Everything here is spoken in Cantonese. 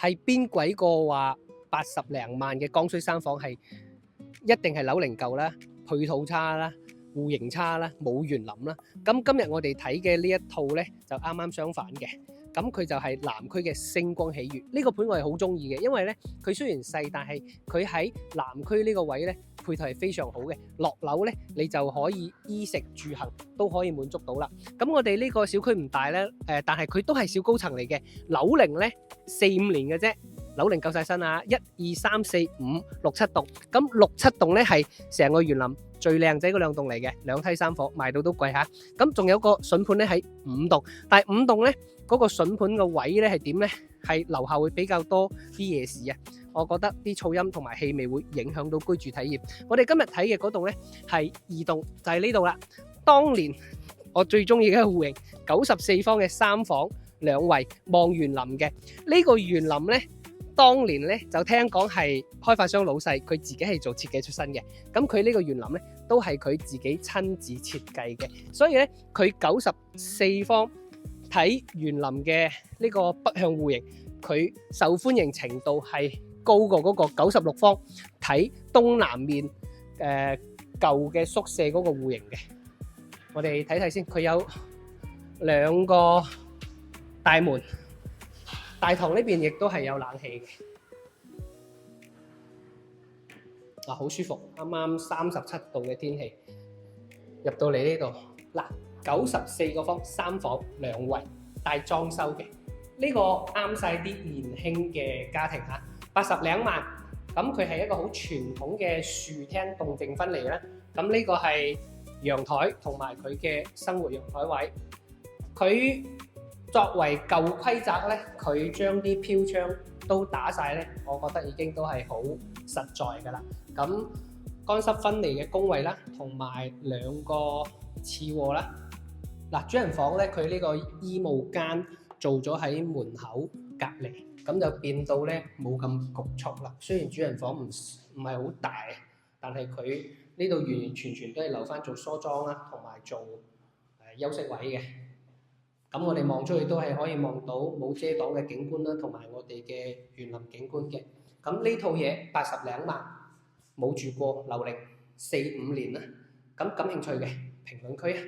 係邊鬼個話80零萬嘅剛需三房係一定係樓齡舊啦、配套差啦、戶型差啦、冇園林啦？咁今日我哋睇嘅呢一套呢，就啱啱相反嘅。咁佢就係南區嘅星光喜悅呢個盤，我係好中意嘅，因為呢，佢雖然細，但係佢喺南區呢個位呢，配套係非常好嘅。落樓呢，你就可以衣食住行都可以滿足到啦。咁我哋呢個小區唔大呢，但係佢都係小高層嚟嘅，樓齡呢4-5年嘅啫。樓齡夠晒身啊！1、2、3、4、5、6、7棟，咁6、7棟咧係成個園林最靚仔嗰兩棟嚟嘅，2梯3房，賣到都貴嚇。咁仲有個筍盤咧喺5棟，但係5棟咧嗰個筍盤個位咧係點咧？係樓下會比較多啲夜市啊，我覺得啲噪音同埋氣味會影響到居住體驗。我哋今日睇嘅嗰棟咧係2棟，就係呢度啦。當年我最中意嘅戶型，94方嘅3房2衛望園林嘅呢個園林咧。當年咧就聽講係開發商老細佢自己係做設計出身嘅，咁佢呢個園林咧都係佢自己親自設計嘅，所以咧佢94方睇園林嘅呢個北向戶型，佢受歡迎程度係高過嗰個96方睇東南面舊嘅宿舍嗰個戶型嘅。我哋睇睇先，佢有2個大門。大堂呢邊亦都係有冷氣嘅，好舒服。啱啱37度嘅天氣，入到嚟呢度嗱，94個方3房2衛帶裝修嘅，呢個啱晒啲年輕嘅家庭嚇，80零萬。咁佢係一個好傳統嘅樹廳動靜分離啦。咁呢個係陽台同埋佢嘅生活陽台位，佢。作為舊規則咧，佢將啲飄窗都打晒咧，我覺得已經都係好實在㗎啦。咁乾濕分離嘅工位啦，同埋2個次臥啦。嗱，主人房咧，佢呢個衣帽間做咗喺門口隔離，咁就變到咧冇咁局促啦。雖然主人房唔係好大，但係佢呢度完完全全都係留翻做梳妝啦，同埋做休息位嘅。咁我哋望出去都係可以望到冇遮擋嘅景觀啦，同埋我哋嘅園林景觀嘅。咁呢套嘢80零萬，冇住過，樓齡4、5年啦。咁感興趣嘅評論區啊！